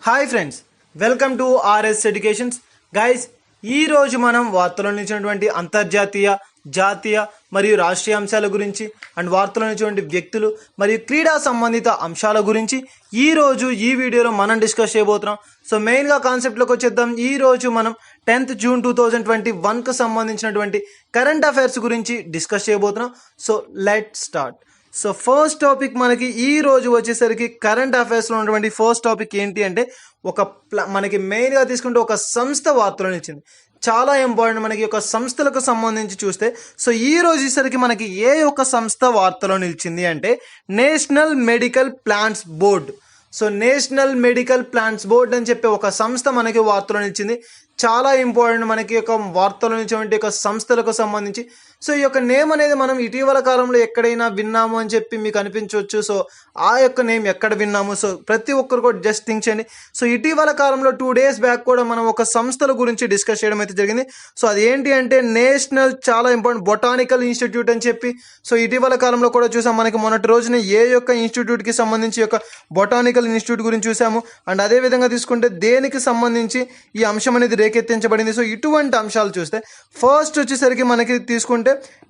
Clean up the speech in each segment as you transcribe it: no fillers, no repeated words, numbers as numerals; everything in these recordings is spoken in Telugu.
Hi friends, welcome to RS educations. Guys, ఈరోజు మనం వార్తల్లో నిలిచినటువంటి అంతర్జాతీయ, జాతీయ మరియు రాష్ట్రీయ అంశాల గురించి అండ్ వార్తల్లో నిలిచినటువంటి వ్యక్తులు మరియు క్రీడా సంబంధిత అంశాల గురించి ఈరోజు ఈ వీడియోలో మనం డిస్కస్ చేయబోతున్నాం. సో మెయిన్గా కాన్సెప్ట్లోకి వచ్చేద్దాం. ఈరోజు మనం 10th జూన్ 2021కు సంబంధించినటువంటి కరెంట్ అఫైర్స్ గురించి డిస్కస్ చేయబోతున్నాం. So let start. So first topic మనకి ఈ రోజు వచ్చేసరికి కరెంట్ అఫైర్స్లో ఉన్నటువంటి ఫస్ట్ టాపిక్ ఏంటి అంటే మనకి మెయిన్గా తీసుకుంటే ఒక సంస్థ వార్తలో నిలిచింది. చాలా ఇంపార్టెంట్ మనకి ఒక సంస్థలకు సంబంధించి చూస్తే. సో ఈ రోజు వచ్చేసరికి మనకి ఏ ఒక సంస్థ వార్తలో నిలిచింది అంటే national medical plans board. So national medical plans board అని చెప్పి ఒక సంస్థ మనకి వార్తలో నిలిచింది. చాలా ఇంపార్టెంట్ మనకి ఒక వార్తలో నిలిచినటువంటి ఒక సంస్థలకు సంబంధించి. సో ఈ యొక్క నేమ్ అనేది మనం ఇటీవల కాలంలో ఎక్కడైనా విన్నాము అని చెప్పి మీకు అనిపించవచ్చు. సో ఆ యొక్క నేమ్ ఎక్కడ విన్నాము? సో ప్రతి ఒక్కరు కూడా జస్ట్ థింక్ చేయండి. సో ఇటీవల కాలంలో 2 days బ్యాక్ కూడా మనం ఒక సంస్థల గురించి డిస్కస్ చేయడం అయితే జరిగింది. సో అది ఏంటి అంటే నేషనల్, చాలా ఇంపార్టెంట్, బొటానికల్ ఇన్స్టిట్యూట్ అని చెప్పి. సో ఇటీవల కాలంలో కూడా చూసాం. మనకి మొన్నటి రోజున ఏ యొక్క ఇన్స్టిట్యూట్కి సంబంధించి యొక్క బొటానికల్ ఇన్స్టిట్యూట్ గురించి చూసాము. అండ్ అదేవిధంగా తీసుకుంటే దేనికి సంబంధించి ఈ అంశం అనేది రేకెత్తించబడింది. సో ఇటువంటి అంశాలు చూస్తే ఫస్ట్ వచ్చేసరికి మనకి తీసుకుంటే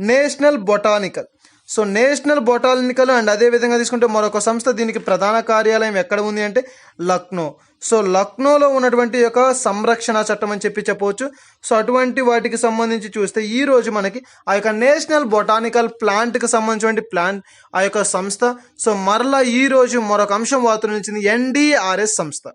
national botanical. So national botanical and అదేవిధంగా తీసుకుంటే మరొక సంస్థ, దీనికి ప్రధాన కార్యాలయం ఎక్కడ ఉంది అంటే లక్నో. సో లక్నోలో ఉన్నటువంటి యొక్క సంరక్షణ చట్టం అని చెప్పి చెప్పవచ్చు. సో అటువంటి వాటికి సంబంధించి చూస్తే ఈ రోజు మనకి ఆ యొక్క నేషనల్ బొటానికల్ ప్లాంట్కి సంబంధించినటువంటి ప్లాంట్ ఆ యొక్క సంస్థ. సో మరలా ఈ రోజు మరొక అంశం వార్తలు నిలిచింది, ఎన్డీఆర్ఎస్ సంస్థ.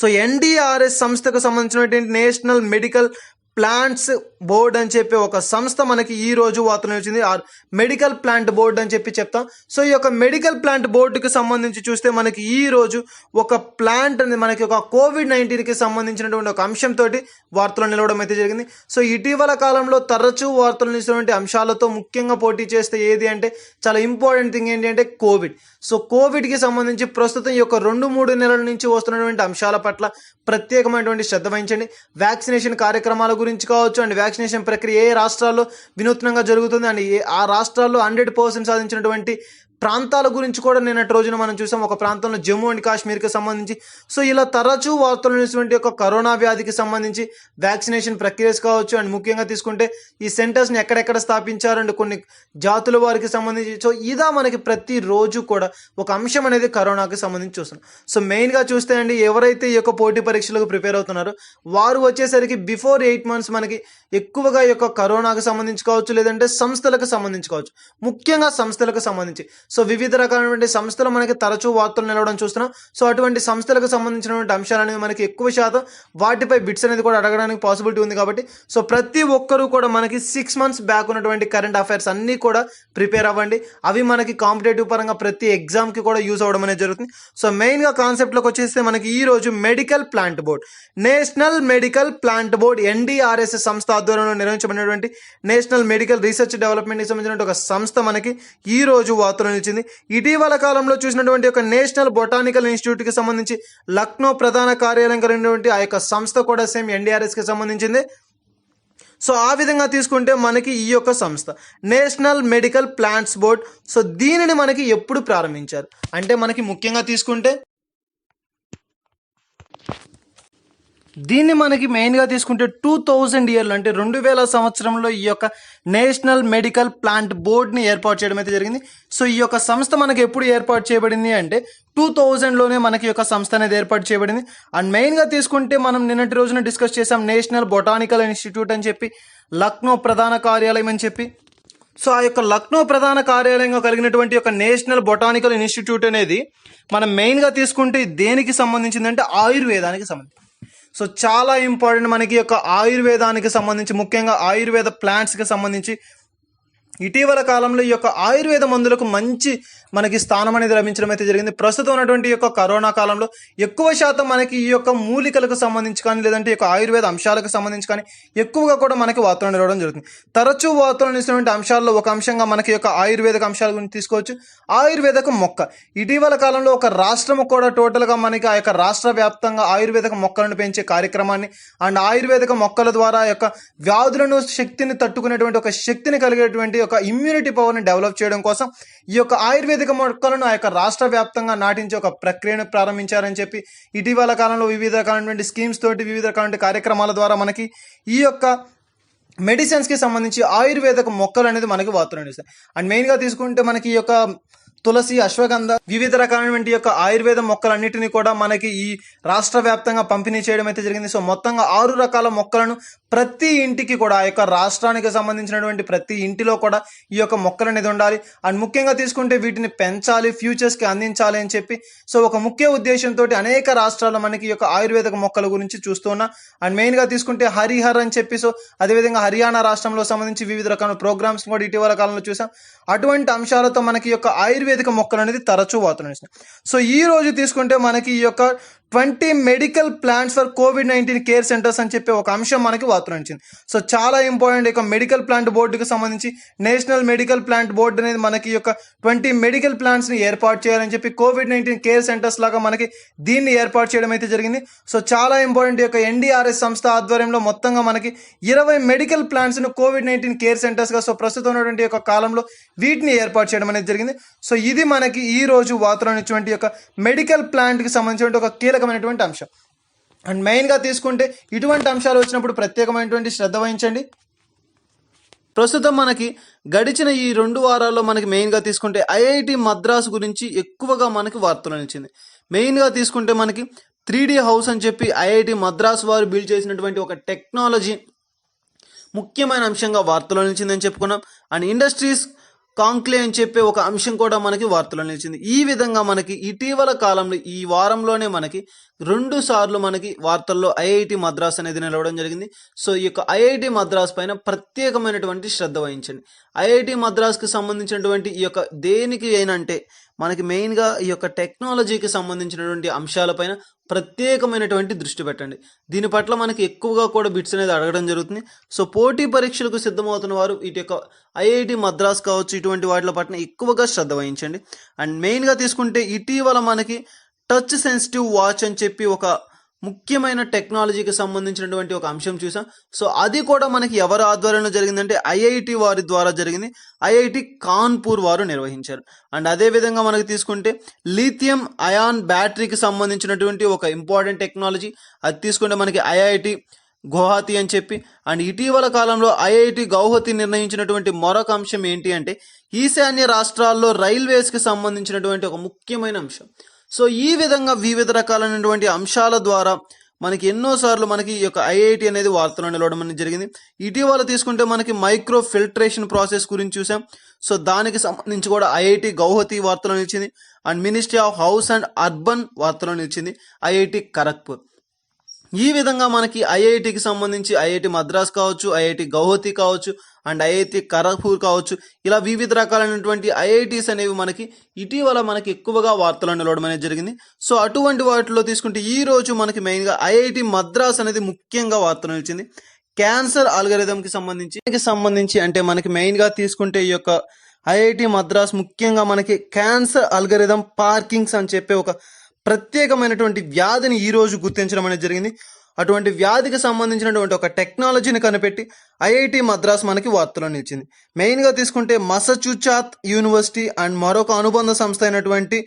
సో ఎన్డీఆర్ఎస్ సంస్థకు సంబంధించినటువంటి నేషనల్ మెడికల్ ప్లాంట్స్ బోర్డ్ అని చెప్పి ఒక సంస్థ మనకి ఈ రోజు వార్తలు వచ్చింది. మెడికల్ ప్లాంట్ బోర్డ్ అని చెప్పి చెప్తాం. సో ఈ యొక్క మెడికల్ ప్లాంట్ బోర్డుకి సంబంధించి చూస్తే మనకి ఈ రోజు ఒక ప్లాంట్ అనేది మనకి ఒక COVID-19కి సంబంధించినటువంటి ఒక అంశంతో వార్తలు నిలవడం అయితే జరిగింది. సో ఇటీవల కాలంలో తరచూ వార్తలు నిలిచినటువంటి అంశాలతో ముఖ్యంగా పోటీ చేస్తే ఏది అంటే చాలా ఇంపార్టెంట్ థింగ్ ఏంటి అంటే కోవిడ్. సో కోవిడ్కి సంబంధించి ప్రస్తుతం ఈ యొక్క 2-3 నెలల నుంచి వస్తున్నటువంటి అంశాల పట్ల ప్రత్యేకమైనటువంటి శ్రద్ధ వహించండి. వ్యాక్సినేషన్ కార్యక్రమాల గురించి కావచ్చు అండ్ వ్యాక్సినేషన్ ప్రక్రియ ఏ రాష్ట్రాల్లో వినూత్నంగా జరుగుతుంది అండ్ ఆ రాష్ట్రాల్లో 100% సాధించినటువంటి ప్రాంతాల గురించి కూడా నిన్నటి రోజున మనం చూసాం. ఒక ప్రాంతంలో జమ్మూ అండ్ కాశ్మీర్కి సంబంధించి. సో ఇలా తరచూ వార్తలు నిలిచినటువంటి యొక్క కరోనా వ్యాధికి సంబంధించి వ్యాక్సినేషన్ ప్రక్రియస్ కావచ్చు అండ్ ముఖ్యంగా తీసుకుంటే ఈ సెంటర్స్ని ఎక్కడెక్కడ స్థాపించారు అండ్ కొన్ని జాతుల వారికి సంబంధించి. సో ఇదా మనకి ప్రతిరోజు కూడా ఒక అంశం అనేది కరోనాకి సంబంధించి చూస్తున్నాం. సో మెయిన్గా చూస్తే అండి, ఎవరైతే ఈ యొక్క పోటీ పరీక్షలకు ప్రిపేర్ అవుతున్నారో వారు వచ్చేసరికి బిఫోర్ 8 months మనకి ఎక్కువగా ఈ యొక్క కరోనాకు సంబంధించి కావచ్చు లేదంటే సంస్థలకు సంబంధించి కావచ్చు, ముఖ్యంగా సంస్థలకు సంబంధించి. సో వివిధ రకాలైనటువంటి సంస్థలు మనకి తరచూ వార్తలు నిలవడం చూస్తున్నాం. సో అటువంటి సంస్థలకు సంబంధించినటువంటి అంశాలు అనేది మనకి ఎక్కువ శాతం వాటిపై బిట్స్ అనేది కూడా అడగడానికి పాసిబిలిటీ ఉంది. కాబట్టి సో ప్రతి ఒక్కరూ కూడా మనకి 6 months బ్యాక్ ఉన్నటువంటి కరెంట్ అఫైర్స్ అన్నీ కూడా ప్రిపేర్ అవ్వండి. అవి మనకి కాంపిటేటివ్ పరంగా ప్రతి ఎగ్జామ్కి కూడా యూజ్ అవ్వడం అనేది జరుగుతుంది. సో మెయిన్గా కాన్సెప్ట్లోకి వచ్చేస్తే మనకి ఈ రోజు medical plant board, national medical plant board, NDRS సంస్థ ఆధ్వర్యంలో నిర్వహించబడినటువంటి నేషనల్ మెడికల్ రీసెర్చ్ డెవలప్మెంట్కి సంబంధించిన ఒక సంస్థ మనకి ఈ రోజు వార్తలు నిలిచింది. ఇటీవల కాలంలో చూసినటువంటి ఒక నేషనల్ బొటానికల్ ఇన్స్టిట్యూట్కి సంబంధించి లక్నో ప్రధాన కార్యాలయం కలిగినటువంటి ఆ యొక్క సంస్థ కూడా సేమ్ ఎన్డీఆర్ఎస్కి సంబంధించింది. సో ఆ విధంగా తీసుకుంటే మనకి ఈ యొక్క సంస్థ national medical plants board. So దీనిని మనకి ఎప్పుడు ప్రారంభించారు అంటే మనకి ముఖ్యంగా తీసుకుంటే దీన్ని మనకి మెయిన్గా తీసుకుంటే 2000 years అంటే 2000 సంవత్సరంలో ఈ యొక్క నేషనల్ మెడికల్ ప్లాంట్ బోర్డ్ని ఏర్పాటు చేయడం అయితే జరిగింది. సో ఈ యొక్క సంస్థ మనకి ఎప్పుడు ఏర్పాటు చేయబడింది అంటే 2000లోనే మనకి యొక్క సంస్థ అనేది ఏర్పాటు చేయబడింది. అండ్ మెయిన్గా తీసుకుంటే మనం నిన్నటి రోజున డిస్కస్ చేసాం నేషనల్ బొటానికల్ ఇన్స్టిట్యూట్ అని చెప్పి, లక్నో ప్రధాన కార్యాలయం అని చెప్పి. సో ఆ యొక్క లక్నో ప్రధాన కార్యాలయంగా కలిగినటువంటి యొక్క నేషనల్ బొటానికల్ ఇన్స్టిట్యూట్ అనేది మనం మెయిన్గా తీసుకుంటే దేనికి సంబంధించిందంటే ఆయుర్వేదానికి సంబంధించి. సో చాలా ఇంపార్టెంట్ మనకి యొక్క ఆయుర్వేదానికి సంబంధించి, ముఖ్యంగా ఆయుర్వేద ప్లాంట్స్కి సంబంధించి ఇటీవల కాలంలో ఈ యొక్క ఆయుర్వేద మందులకు మంచి మనకి స్థానం అనేది లభించడం అయితే జరిగింది. ప్రస్తుతం ఉన్నటువంటి యొక్క కరోనా కాలంలో ఎక్కువ శాతం మనకి ఈ యొక్క మూలికలకు సంబంధించి కానీ లేదంటే ఈ యొక్క ఆయుర్వేద అంశాలకు సంబంధించి కానీ ఎక్కువగా కూడా మనకి వార్తలు నిలవడం జరుగుతుంది. తరచూ వార్తలు నిలిచినటువంటి అంశాల్లో ఒక అంశంగా మనకి యొక్క ఆయుర్వేదిక అంశాల గురించి తీసుకోవచ్చు. ఆయుర్వేదక మొక్క ఇటీవల కాలంలో ఒక రాష్ట్రము కూడా టోటల్గా మనకి ఆ యొక్క రాష్ట్ర వ్యాప్తంగా ఆయుర్వేదక మొక్కలను పెంచే కార్యక్రమాన్ని అండ్ ఆయుర్వేదిక మొక్కల ద్వారా యొక్క వ్యాధులను శక్తిని తట్టుకునేటువంటి ఒక శక్తిని కలిగేటువంటి ఒక ఇమ్యూనిటీ పవర్ని డెవలప్ చేయడం కోసం ఈ యొక్క ఆయుర్వేద ఆయుర్వేదిక మొక్కలను ఆ యొక్క రాష్ట్ర వ్యాప్తంగా నాటించే ఒక ప్రక్రియను ప్రారంభించారని చెప్పి ఇటీవల కాలంలో వివిధ రకాలైనటువంటి స్కీమ్స్ తోటి వివిధ రకాలైన కార్యక్రమాల ద్వారా మనకి ఈ యొక్క మెడిసిన్స్కి సంబంధించి ఆయుర్వేదిక మొక్కలు అనేది మనకి వార్తలు ఇస్తాయి. అండ్ మెయిన్గా తీసుకుంటే మనకి ఈ యొక్క తులసి, అశ్వగంధ, వివిధ రకాలైనటువంటి యొక్క ఆయుర్వేద మొక్కలన్నిటిని కూడా మనకి ఈ రాష్ట్ర వ్యాప్తంగా పంపిణీ చేయడం అయితే జరిగింది. సో మొత్తంగా 6 రకాల మొక్కలను ప్రతి ఇంటికి కూడా ఆ యొక్క రాష్ట్రానికి సంబంధించినటువంటి ప్రతి ఇంటిలో కూడా ఈ యొక్క మొక్కలు అనేది ఉండాలి. అండ్ ముఖ్యంగా తీసుకుంటే వీటిని పెంచాలి, ఫ్యూచర్స్కి అందించాలి అని చెప్పి సో ఒక ముఖ్య ఉద్దేశంతో అనేక రాష్ట్రాల్లో మనకి ఈ యొక్క ఆయుర్వేదిక మొక్కల గురించి చూస్తున్నా. అండ్ మెయిన్గా తీసుకుంటే హరిహర్ అని చెప్పి సో అదేవిధంగా హర్యానా రాష్ట్రంలో సంబంధించి వివిధ రకాల ప్రోగ్రామ్స్ కూడా ఇటీవల కాలంలో చూసాం. అటువంటి అంశాలతో మనకి ఈ యొక్క ఆయుర్వేదిక మొక్కలు అనేది తరచూ వాడుతున్నాయి. సో ఈ రోజు తీసుకుంటే మనకి ఈ యొక్క 20 medical plants for COVID-19 care centres అని చెప్పి ఒక అంశం మనకి వార్తనిచ్చింది. సో చాలా ఇంపార్టెంట్. ఈ యొక్క మెడికల్ ప్లాంట్ బోర్డుకి సంబంధించి నేషనల్ మెడికల్ ప్లాంట్ బోర్డు అనేది మనకి ఈ యొక్క 20 మెడికల్ ప్లాంట్స్ని ఏర్పాటు చేయాలని చెప్పి COVID-19 కేర్ సెంటర్స్ లాగా మనకి దీన్ని ఏర్పాటు చేయడం అయితే జరిగింది. సో చాలా ఇంపార్టెంట్. ఈ యొక్క NDRS సంస్థ ఆధ్వర్యంలో మొత్తంగా మనకి 20 మెడికల్ ప్లాంట్స్ను COVID-19 కేర్ సెంటర్స్గా సో ప్రస్తుతం ఉన్నటువంటి యొక్క కాలంలో వీటిని ఏర్పాటు చేయడం అనేది జరిగింది. సో ఇది మనకి ఈ రోజు వార్తలోనిటువంటి యొక్క మెడికల్ ప్లాంట్కి సంబంధించిన ఒక కీలకమైనటువంటి అంశం. అండ్ మెయిన్గా తీసుకుంటే ఇటువంటి అంశాలు వచ్చినప్పుడు ప్రత్యేకమైనటువంటి శ్రద్ధ వహించండి. ప్రస్తుతం మనకి గడిచిన ఈ 2 వారాల్లో మనకి మెయిన్గా తీసుకుంటే IIT మద్రాస్ గురించి ఎక్కువగా మనకి వార్తలు నిలిచింది. మెయిన్గా తీసుకుంటే మనకి 3D హౌస్ అని చెప్పి IIT మద్రాస్ వారు బిల్డ్ చేసినటువంటి ఒక టెక్నాలజీ ముఖ్యమైన అంశంగా వార్తలో నిలిచిందని చెప్పుకున్నాం. అండ్ ఇండస్ట్రీస్ కాంక్లే అని చెప్పే ఒక అంశం కూడా మనకి వార్తలో నిలిచింది. ఈ విధంగా మనకి ఇటీవల కాలంలో ఈ వారంలోనే మనకి 2 సార్లు మనకి వార్తల్లో IIT మద్రాస్ అనేది నిలవడం జరిగింది. సో ఈ యొక్క IIT మద్రాస్ పైన ప్రత్యేకమైనటువంటి శ్రద్ధ వహించండి. IIT మద్రాస్కి సంబంధించినటువంటి ఈ యొక్క దేనికి ఏనంటే మనకి మెయిన్గా ఈ యొక్క టెక్నాలజీకి సంబంధించినటువంటి అంశాలపైన ప్రత్యేకమైనటువంటి దృష్టి పెట్టండి. దీని పట్ల మనకి ఎక్కువగా కూడా బిట్స్ అనేది అడగడం జరుగుతుంది. సో పోటీ పరీక్షలకు సిద్ధమవుతున్న వారు ఇటు యొక్క IIT మద్రాస్ కావచ్చు ఇటువంటి వాటి పట్ల ఎక్కువగా శ్రద్ధ వహించండి. అండ్ మెయిన్గా తీసుకుంటే ఇటీవల మనకి టచ్ సెన్సిటివ్ వాచ్ అని చెప్పి ఒక ముఖ్యమైన టెక్నాలజీకి సంబంధించినటువంటి ఒక అంశం చూసాం. సో అది కూడా మనకి ఎవరి ఆధ్వర్యంలో జరిగిందంటే IIT వారి ద్వారా జరిగింది. IIT కాన్పూర్ వారు నిర్వహించారు. అండ్ అదేవిధంగా మనకి తీసుకుంటే లిథియం అయాన్ బ్యాటరీకి సంబంధించినటువంటి ఒక ఇంపార్టెంట్ టెక్నాలజీ అది తీసుకుంటే మనకి IIT గౌహతి అని చెప్పి. అండ్ ఇటీవల కాలంలో IIT గౌహతి నిర్ణయించినటువంటి మరొక అంశం ఏంటి అంటే ఈశాన్య రాష్ట్రాల్లో రైల్వేస్కి సంబంధించినటువంటి ఒక ముఖ్యమైన అంశం. సో ఈ విధంగా వివిధ రకాలైనటువంటి అంశాల ద్వారా మనకి ఎన్నోసార్లు మనకి ఈ యొక్క IIT అనేది వార్తలో నిలవడం అనేది జరిగింది. ఇటీవల తీసుకుంటే మనకి మైక్రో ఫిల్ట్రేషన్ ప్రాసెస్ గురించి చూసాం. సో దానికి సంబంధించి కూడా IIT గౌహతి వార్తలో నిలిచింది. And ministry of house and urban వార్తలో నిలిచింది IIT ఖరగ్పూర్. ఈ విధంగా మనకి IITకి సంబంధించి IIT మద్రాస్ కావచ్చు, IIT గౌహతి కావచ్చు, అండ్ IIT ఖరగ్పూర్ కావచ్చు, ఇలా వివిధ రకాలైనటువంటి IITs అనేవి మనకి ఇటీవల మనకి ఎక్కువగా వార్తలు నిలవడం అనేది జరిగింది. సో అటువంటి వాటిలో తీసుకుంటే ఈ రోజు మనకి మెయిన్గా IIT మద్రాస్ అనేది ముఖ్యంగా వార్తలు నిలిచింది. క్యాన్సర్ అల్గరిథంకి సంబంధించి అంటే మనకి మెయిన్గా తీసుకుంటే ఈ యొక్క IIT మద్రాస్ ముఖ్యంగా మనకి క్యాన్సర్ అల్గరిథం పార్కింగ్స్ అని చెప్పే ఒక ప్రత్యేకమైనటువంటి వ్యాధిని ఈ రోజు గుర్తించడం అనేది జరిగింది. అటువంటి వ్యాధికి సంబంధించినటువంటి ఒక టెక్నాలజీని కనిపెట్టి IIT మద్రాస్ మనకి వార్తలో నిలిచింది. మెయిన్గా తీసుకుంటే మసాచుసెట్స్ యూనివర్సిటీ అండ్ మరొక అనుబంధ సంస్థ అయినటువంటి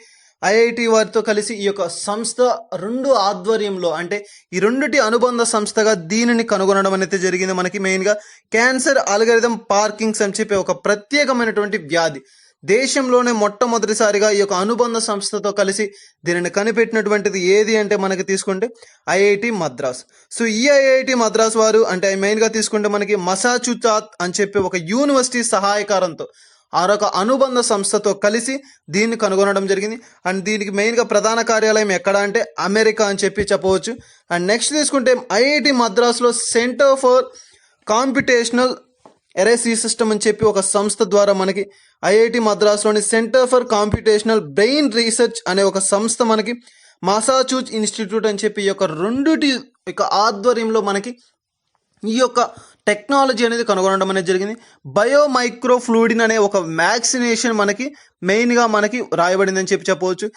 IIT వారితో కలిసి ఈ యొక్క సంస్థ 2 ఆధ్వర్యంలో అంటే ఈ 2టి అనుబంధ సంస్థగా దీనిని కనుగొనడం అనేది జరిగింది. మనకి మెయిన్గా క్యాన్సర్ అల్గరిథం పార్కింగ్స్ అని చెప్పే ఒక ప్రత్యేకమైనటువంటి వ్యాధి దేశంలోనే మొట్టమొదటిసారిగా ఈ యొక్క అనుబంధ సంస్థతో కలిసి దీనిని కనిపెట్టినటువంటిది ఏది అంటే మనకి తీసుకుంటే IIT మద్రాస్. సో ఈ IIT మద్రాస్ వారు అంటే మెయిన్గా తీసుకుంటే మనకి మసాచుసెట్స్ అని చెప్పి ఒక యూనివర్సిటీ సహాయకారంతో ఆరొక అనుబంధ సంస్థతో కలిసి దీన్ని కనుగొనడం జరిగింది. అండ్ దీనికి మెయిన్గా ప్రధాన కార్యాలయం ఎక్కడ అంటే అమెరికా అని చెప్పి చెప్పవచ్చు. అండ్ నెక్స్ట్ తీసుకుంటే IIT మద్రాస్లో సెంటర్ ఫర్ కాంపిటేషనల్ ఎరేసీ సిస్టమ్ అని చెప్పి ఒక సంస్థ ద్వారా మనకి IIT మద్రాస్లోని centre for computational brain research అనే ఒక సంస్థ మనకి మసాచుసెట్స్ ఇన్స్టిట్యూట్ అని చెప్పి ఈ యొక్క 2టి యొక్క ఆధ్వర్యంలో మనకి ఈ యొక్క టెక్నాలజీ అనేది కనుగొనడం అనేది జరిగింది. బయోమైక్రోఫ్లూయిడిన్ అనే ఒక వ్యాక్సినేషన్ మనకి మెయిన్గా మనకి రాయబడిందని చెప్పవచ్చు.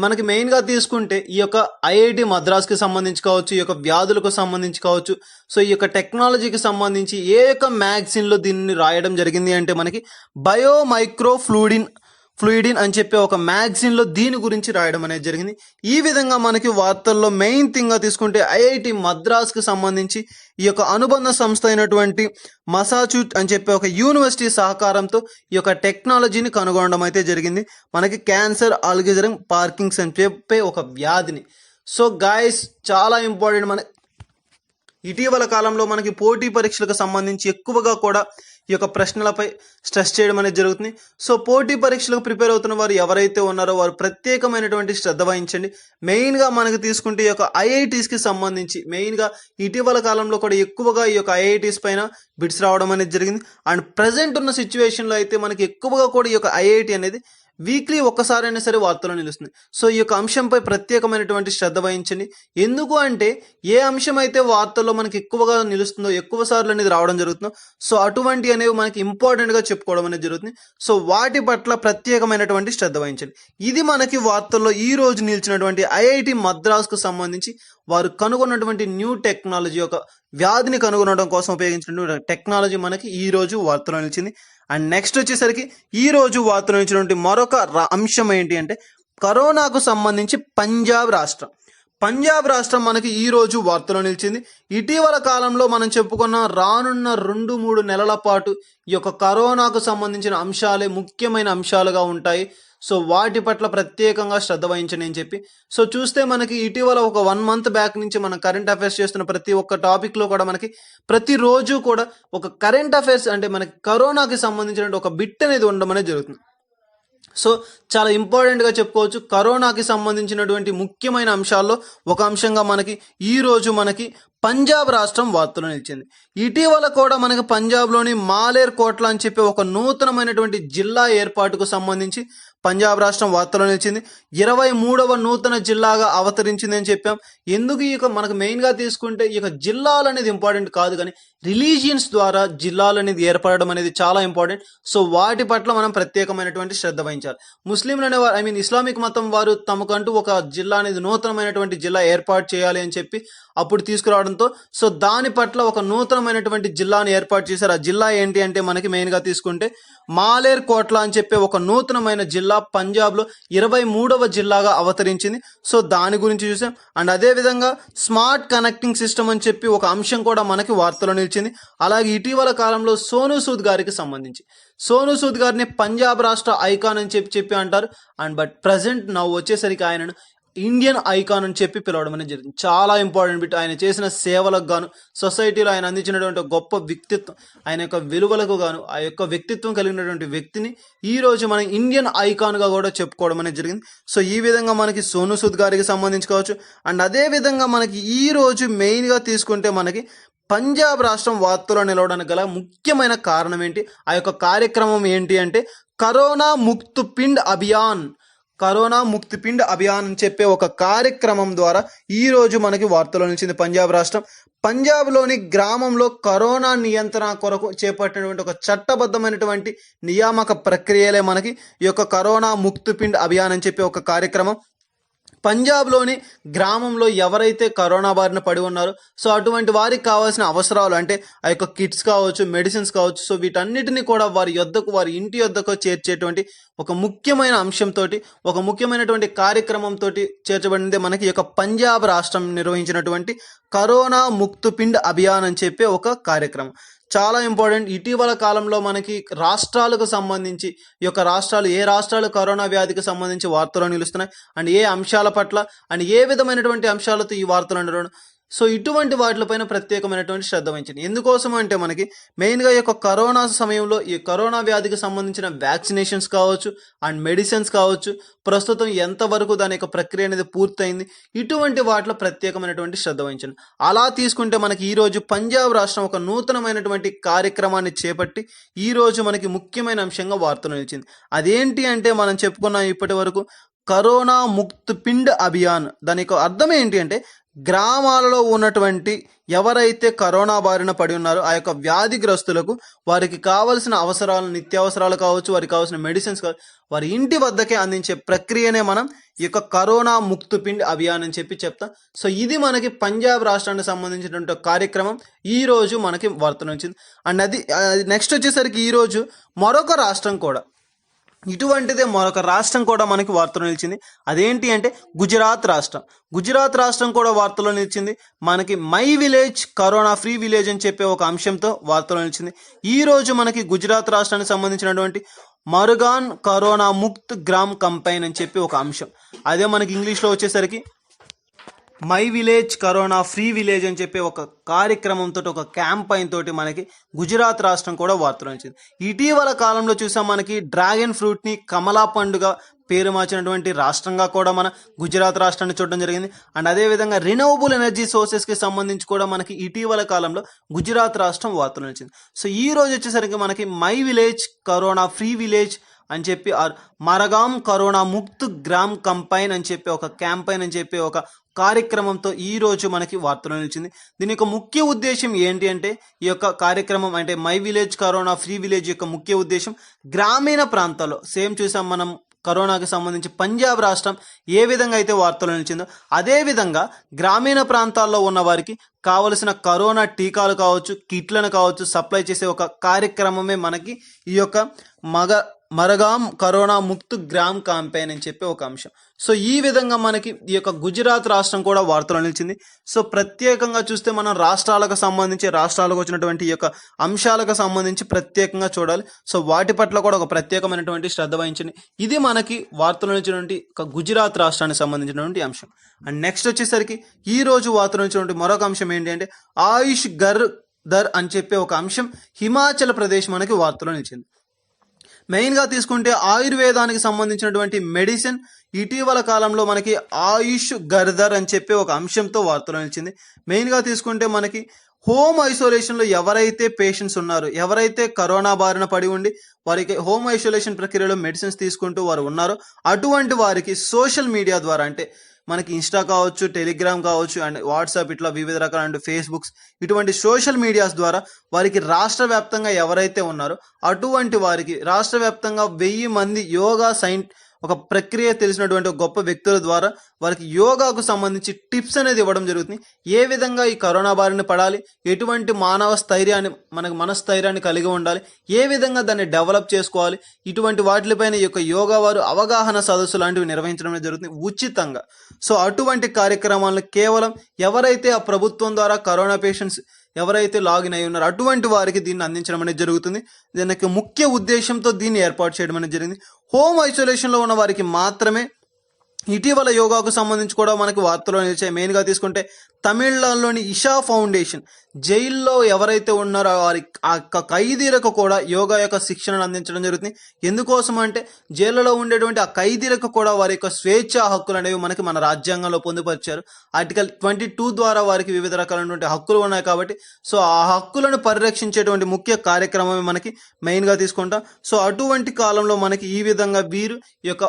మనకి మెయిన్గా తీసుకుంటే ఈ యొక్క IIT మద్రాస్కి సంబంధించి కావచ్చు, ఈ యొక్క వ్యాధులకు సంబంధించి కావచ్చు, సో ఈ యొక్క టెక్నాలజీకి సంబంధించి ఏ యొక్క మ్యాగజైన్లో దీన్ని రాయడం జరిగింది అంటే మనకి బయోమైక్రోఫ్లూయిడిన్ ఫ్లూయిడిన్ అని చెప్పే ఒక మ్యాగజైన్లో దీని గురించి రాయడం అనేది జరిగింది. ఈ విధంగా మనకి వార్తల్లో మెయిన్ థింగ్గా తీసుకుంటే ఐఐటి మద్రాస్కి సంబంధించి ఈ యొక్క అనుబంధ సంస్థ అయినటువంటి మసాచ్యూట్ అని చెప్పే ఒక యూనివర్సిటీ సహకారంతో ఈ యొక్క టెక్నాలజీని కనుగొనడం అయితే జరిగింది. మనకి క్యాన్సర్, ఆల్గిజరం, పార్కింగ్స్ అని చెప్పే ఒక వ్యాధిని. సో గాయస్, చాలా ఇంపార్టెంట్. మన ఇటీవల కాలంలో మనకి పోటీ పరీక్షలకు సంబంధించి ఎక్కువగా కూడా ఈ యొక్క ప్రశ్నలపై స్ట్రెస్ చేయడం అనేది జరుగుతుంది. సో పోటీ పరీక్షలకు ప్రిపేర్ అవుతున్న వారు ఎవరైతే ఉన్నారో వారు ప్రత్యేకమైనటువంటి శ్రద్ధ వహించండి. మెయిన్గా మనకు తీసుకుంటే ఈ యొక్క ఐఐటీస్కి సంబంధించి మెయిన్గా ఇటీవల కాలంలో కూడా ఎక్కువగా ఈ యొక్క ఐఐటీస్ పైన బిట్స్ రావడం అనేది జరిగింది. అండ్ ప్రజెంట్ ఉన్న సిచ్యువేషన్లో అయితే మనకి ఎక్కువగా కూడా ఈ యొక్క ఐఐటి అనేది వీక్లీ ఒక్కసారైనా సరే వార్తల్లో నిలుస్తుంది. సో ఈ యొక్క అంశంపై ప్రత్యేకమైనటువంటి శ్రద్ధ వహించండి. ఎందుకు అంటే ఏ అంశం అయితే వార్తల్లో మనకి ఎక్కువగా నిలుస్తుందో, ఎక్కువ సార్లు అనేది రావడం జరుగుతుందో, సో అటువంటి అనేవి మనకి ఇంపార్టెంట్గా చెప్పుకోవడం అనేది జరుగుతుంది. సో వాటి పట్ల ప్రత్యేకమైనటువంటి శ్రద్ధ వహించండి. ఇది మనకి వార్తల్లో ఈ రోజు నిలిచినటువంటి ఐఐటి మద్రాస్కు సంబంధించి వారు కనుగొన్నటువంటి న్యూ టెక్నాలజీ, ఒక వ్యాధిని కనుగొనడం కోసం ఉపయోగించినటువంటి టెక్నాలజీ మనకి ఈ రోజు వార్తలో నిలిచింది. అండ్ నెక్స్ట్ వచ్చేసరికి ఈ రోజు వార్తలో నిలిచినటువంటి మరొక అంశం ఏంటి అంటే కరోనాకు సంబంధించి పంజాబ్ రాష్ట్రం మనకి ఈ రోజు వార్తలో నిలిచింది. ఇటీవల కాలంలో మనం చెప్పుకున్న రానున్న 2-3 నెలల పాటు ఈ యొక్క కరోనాకు సంబంధించిన అంశాలే ముఖ్యమైన అంశాలుగా ఉంటాయి. సో వాటి పట్ల ప్రత్యేకంగా శ్రద్ధ వహించండి అని చెప్పి. సో చూస్తే మనకి ఇటీవల ఒక 1 మంత్ బ్యాక్ నుంచి మనం కరెంట్ అఫైర్స్ చేస్తున్న ప్రతి ఒక్క టాపిక్లో కూడా మనకి ప్రతిరోజు కూడా ఒక కరెంట్ అఫైర్స్ అంటే మనకి కరోనాకి సంబంధించిన ఒక బిట్ అనేది ఉండడం అనేది జరుగుతుంది. సో చాలా ఇంపార్టెంట్గా చెప్పుకోవచ్చు. కరోనాకి సంబంధించినటువంటి ముఖ్యమైన అంశాల్లో ఒక అంశంగా మనకి ఈరోజు మనకి పంజాబ్ రాష్ట్రం వార్తలో నిలిచింది. ఇటీవల కూడా మనకి పంజాబ్లోని మాలేర్ కోట్ల అని చెప్పి ఒక నూతనమైనటువంటి జిల్లా ఏర్పాటుకు సంబంధించి పంజాబ్ రాష్ట్రం వార్తలో నిలిచింది. 23వ నూతన జిల్లాగా అవతరించింది అని చెప్పాం. ఎందుకు ఈ మనకు మెయిన్గా తీసుకుంటే ఈ జిల్లాలు అనేది ఇంపార్టెంట్ కాదు, కానీ రిలీజియన్స్ ద్వారా జిల్లాలు అనేది ఏర్పడడం అనేది చాలా ఇంపార్టెంట్. సో వాటి పట్ల మనం ప్రత్యేకమైనటువంటి శ్రద్ధ వహించాలి. ముస్లింలు అనేవారు ఇస్లామిక్ మతం వారు తమకంటూ ఒక జిల్లా అనేది నూతనమైనటువంటి జిల్లా ఏర్పాటు చేయాలి అని చెప్పి అప్పుడు తీసుకురావడంతో సో దాని పట్ల ఒక నూతనమైనటువంటి జిల్లాను ఏర్పాటు చేశారు. ఆ జిల్లా ఏంటి అంటే మనకి మెయిన్గా తీసుకుంటే మాలేర్ కోట్ల అని చెప్పి ఒక నూతనమైన జిల్లా పంజాబ్లో 23వ జిల్లాగా అవతరించింది. సో దాని గురించి చూసాం. అండ్ అదేవిధంగా స్మార్ట్ కనెక్టింగ్ సిస్టమ్ అని చెప్పి ఒక అంశం కూడా మనకి వార్తలో నిలిచింది. అలాగే ఇటీవల కాలంలో సోనూ సూద్ గారికి సంబంధించి సోనూ సూద్ గారిని పంజాబ్ రాష్ట్ర ఐకాన్ అని చెప్పి అంటారు. అండ్ బట్ ప్రజెంట్ నవ్వు వచ్చేసరికి ఆయనను ఇండియన్ ఐకాన్ అని చెప్పి పిలవడం అనేది జరిగింది. చాలా ఇంపార్టెంట్ బిట్. ఆయన చేసిన సేవలకు గాను, సొసైటీలో ఆయన అందించినటువంటి గొప్ప వ్యక్తిత్వం, ఆయన యొక్క విలువలకు గాను, ఆ యొక్క వ్యక్తిత్వం కలిగినటువంటి వ్యక్తిని ఈ రోజు మనం ఇండియన్ ఐకాన్గా కూడా చెప్పుకోవడం అనేది జరిగింది. సో ఈ విధంగా మనకి సోనూ సూద్ గారికి సంబంధించి కావచ్చు. అండ్ అదే విధంగా మనకి ఈ రోజు మెయిన్గా తీసుకుంటే మనకి పంజాబ్ రాష్ట్రం వార్తలో నిలవడానికి గల ముఖ్యమైన కారణం ఏంటి, ఆ యొక్క కార్యక్రమం ఏంటి అంటే కరోనా ముక్త్ పిండ్ అభియాన్ అని చెప్పే ఒక కార్యక్రమం ద్వారా ఈ రోజు మనకి వార్తలో నిలిచింది పంజాబ్ రాష్ట్రం. పంజాబ్లోని గ్రామంలో కరోనా నియంత్రణ కొరకు చేపట్టినటువంటి ఒక చట్టబద్ధమైనటువంటి నియామక ప్రక్రియలే మనకి ఈ యొక్క కరోనా ముక్త్ పిండ్ అభియాన్ అని చెప్పే ఒక కార్యక్రమం. పంజాబ్లోని గ్రామంలో ఎవరైతే కరోనా బారిన పడి ఉన్నారో సో అటువంటి వారికి కావాల్సిన అవసరాలు అంటే ఆ యొక్క కిట్స్ కావచ్చు, మెడిసిన్స్ కావచ్చు, సో వీటన్నిటిని కూడా వారి ఇంటి యొద్దకు చేర్చేటువంటి ఒక ముఖ్యమైన అంశంతో, ఒక ముఖ్యమైనటువంటి కార్యక్రమంతో చేర్చబడింది మనకి ఈ యొక్క పంజాబ్ రాష్ట్రం నిర్వహించినటువంటి కరోనా ముక్త్ పిండ్ అభియాన్ అని చెప్పే ఒక కార్యక్రమం. చాలా ఇంపార్టెంట్. ఇటీవల కాలంలో మనకి రాష్ట్రాలకు సంబంధించి ఈ యొక్క ఏ రాష్ట్రాలు కరోనా వ్యాధికి సంబంధించి వార్తలు నిలుస్తున్నాయి అండ్ ఏ అంశాల పట్ల అండ్ ఏ విధమైనటువంటి అంశాలతో ఈ వార్తలు ఉండడం, సో ఇటువంటి వాటిపైన ప్రత్యేకమైనటువంటి శ్రద్ధ వహించండి. ఎందుకోసం అంటే మనకి మెయిన్గా ఈ యొక్క కరోనా సమయంలో ఈ కరోనా వ్యాధికి సంబంధించిన వ్యాక్సినేషన్స్ కావచ్చు అండ్ మెడిసిన్స్ కావచ్చు, ప్రస్తుతం ఎంతవరకు దాని యొక్క ప్రక్రియ అనేది పూర్తయింది, ఇటువంటి వాటిలో ప్రత్యేకమైనటువంటి శ్రద్ధ వహించండి. అలా తీసుకుంటే మనకి ఈరోజు పంజాబ్ రాష్ట్రం ఒక నూతనమైనటువంటి కార్యక్రమాన్ని చేపట్టి ఈరోజు మనకి ముఖ్యమైన అంశంగా వార్తలు నిలిచింది. అదేంటి అంటే మనం చెప్పుకున్నాం ఇప్పటి వరకు కరోనా ముక్త్ పిండ్ అభియాన్. దాని యొక్క అర్థం ఏంటి అంటే గ్రామాలలో ఉన్నటువంటి ఎవరైతే కరోనా బారిన పడి ఉన్నారో ఆ యొక్క వ్యాధిగ్రస్తులకు వారికి కావలసిన అవసరాలు, నిత్యావసరాలు కావచ్చు, వారికి కావాల్సిన మెడిసిన్స్ కావచ్చు, వారి ఇంటి వద్దకే అందించే ప్రక్రియనే మనం ఈ యొక్క కరోనా ముక్త్ పిండ్ అభియాన్ అని చెప్తాం. సో ఇది మనకి పంజాబ్ రాష్ట్రానికి సంబంధించినటువంటి కార్యక్రమం ఈ రోజు మనకి వార్తలు వచ్చింది. అండ్ అది నెక్స్ట్ వచ్చేసరికి ఈరోజు మరొక రాష్ట్రం కూడా ఇటువంటిదే మరొక రాష్ట్రం కూడా మనకి వార్తలో నిలిచింది. అదేంటి అంటే గుజరాత్ రాష్ట్రం. గుజరాత్ రాష్ట్రం కూడా వార్తలో నిలిచింది. మనకి my village corona free village అని చెప్పే ఒక అంశంతో వార్తలో నిలిచింది. ఈ రోజు మనకి గుజరాత్ రాష్ట్రానికి సంబంధించినటువంటి మరుగాన్ కరోనా ముక్త్ గ్రామ్ కంపైన్ అని చెప్పి ఒక అంశం. అదే మనకి ఇంగ్లీష్లో వచ్చేసరికి my village corona free village అని చెప్పి ఒక కార్యక్రమంతో ఒక క్యాంపైన్ తోటి మనకి గుజరాత్ రాష్ట్రం కూడా వార్తలు వచ్చింది. ఇటీవల కాలంలో చూసాం మనకి డ్రాగన్ ఫ్రూట్ని కమలా పండుగ పేరు మార్చినటువంటి రాష్ట్రంగా కూడా మన గుజరాత్ రాష్ట్రాన్ని చూడడం జరిగింది. అండ్ అదేవిధంగా రినవబుల్ ఎనర్జీ సోర్సెస్కి సంబంధించి కూడా మనకి ఇటీవల కాలంలో గుజరాత్ రాష్ట్రం వార్తలు వచ్చింది. సో ఈ రోజు వచ్చేసరికి మనకి my village corona free village అని చెప్పి మరగాం కరోనా ముక్త్ గ్రామ్ కంపైన్ అని చెప్పి ఒక క్యాంపైన్ అని చెప్పి ఒక కార్యక్రమంతో ఈ రోజు మనకి వార్తలు నిలిచింది. దీని యొక్క ముఖ్య ఉద్దేశం ఏంటి అంటే ఈ యొక్క కార్యక్రమం అంటే my village corona free village యొక్క ముఖ్య ఉద్దేశం గ్రామీణ ప్రాంతాల్లో సేమ్ చూసాం మనం కరోనాకి సంబంధించి పంజాబ్ రాష్ట్రం ఏ విధంగా అయితే వార్తలు నిలిచిందో అదేవిధంగా గ్రామీణ ప్రాంతాల్లో ఉన్న వారికి కావలసిన కరోనా టీకాలు కావచ్చు, కిట్లను కావచ్చు సప్లై చేసే ఒక కార్యక్రమమే మనకి ఈ యొక్క మరగాం కరోనా ముక్త్ గ్రామ్ క్యాంపెయిన్ అని చెప్పి ఒక అంశం. సో ఈ విధంగా మనకి ఈ యొక్క గుజరాత్ రాష్ట్రం కూడా వార్తలు నిలిచింది. సో ప్రత్యేకంగా చూస్తే మనం రాష్ట్రాలకు వచ్చినటువంటి ఈ యొక్క అంశాలకు సంబంధించి ప్రత్యేకంగా చూడాలి. సో వాటి పట్ల కూడా ఒక ప్రత్యేకమైనటువంటి శ్రద్ధ వహించండి. ఇది మనకి వార్తలు నిలిచినటువంటి ఒక గుజరాత్ రాష్ట్రానికి సంబంధించినటువంటి అంశం. అండ్ నెక్స్ట్ వచ్చేసరికి ఈ రోజు వార్తలు నిలిచినటువంటి మరొక అంశం ఏంటి అంటే ఆయుష్ గర్దర్ అని చెప్పే ఒక అంశం హిమాచల్ ప్రదేశ్ మనకి వార్తలు నిలిచింది. మెయిన్గా తీసుకుంటే ఆయుర్వేదానికి సంబంధించినటువంటి మెడిసిన్ ఇటీవల కాలంలో మనకి ఆయుష్ గర్దర్ అని చెప్పి ఒక అంశంతో వార్తలు నిలిచింది. మెయిన్గా తీసుకుంటే మనకి హోమ్ ఐసోలేషన్లో ఎవరైతే పేషెంట్స్ ఉన్నారో, ఎవరైతే కరోనా బారిన పడి ఉండి వారికి హోమ్ ఐసోలేషన్ ప్రక్రియలో మెడిసిన్స్ తీసుకుంటూ వారు ఉన్నారో అటువంటి వారికి సోషల్ మీడియా ద్వారా అంటే మనకి ఇన్స్టా కావచ్చు, టెలిగ్రామ్ కావచ్చు అండ్ వాట్సాప్ ఇట్లా వివిధ రకాల ఫేస్బుక్స్ ఇటువంటి సోషల్ మీడియాస్ ద్వారా వారికి రాష్ట్ర వ్యాప్తంగా ఎవరైతే ఉన్నారో అటువంటి వారికి రాష్ట్ర వ్యాప్తంగా 1000 మంది యోగా ఒక ప్రక్రియ తెలిసినటువంటి గొప్ప వ్యక్తుల ద్వారా వారికి యోగాకు సంబంధించి టిప్స్ అనేది ఇవ్వడం జరుగుతుంది. ఏ విధంగా ఈ కరోనా బారిన పడాలి, ఎటువంటి మనస్థైర్యాన్ని కలిగి ఉండాలి, ఏ విధంగా దాన్ని డెవలప్ చేసుకోవాలి, ఇటువంటి వాటిపైన ఈ యొక్క యోగా వారు అవగాహన సదస్సు లాంటివి నిర్వహించడం జరుగుతుంది ఉచితంగా. సో అటువంటి కార్యక్రమాలను కేవలం ఎవరైతే ఆ ప్రభుత్వం ద్వారా కరోనా పేషెంట్స్ ఎవరైతే లాగిన్ అయి ఉన్నారో అటువంటి వారికి దీన్ని అందించడం అనేది జరుగుతుంది. దీనికి ముఖ్య ఉద్దేశంతో దీన్ని ఏర్పాటు చేయడం అనేది జరిగింది. హోమ్ ఐసోలేషన్లో ఉన్న వారికి మాత్రమే ఇటీవల యోగాకు సంబంధించి కూడా మనకి వార్తలు నిలిచాయి. మెయిన్గా తీసుకుంటే తమిళనాడులోని ఇషా ఫౌండేషన్ జైల్లో ఎవరైతే ఉన్నారో వారి ఆ ఖైదీలకు కూడా యోగా యొక్క శిక్షణను అందించడం జరుగుతుంది. ఎందుకోసం అంటే జైల్లో ఉండేటువంటి ఆ ఖైదీలకు కూడా వారి యొక్క స్వేచ్ఛా హక్కులు అనేవి మన రాజ్యాంగంలో పొందుపరిచారు. ఆర్టికల్ 22 ద్వారా వారికి వివిధ రకాలైనటువంటి హక్కులు ఉన్నాయి కాబట్టి సో ఆ హక్కులను పరిరక్షించేటువంటి ముఖ్య కార్యక్రమమే మనకి మెయిన్గా తీసుకుంటాం. సో అటువంటి కాలంలో మనకి ఈ విధంగా వీరు ఈ యొక్క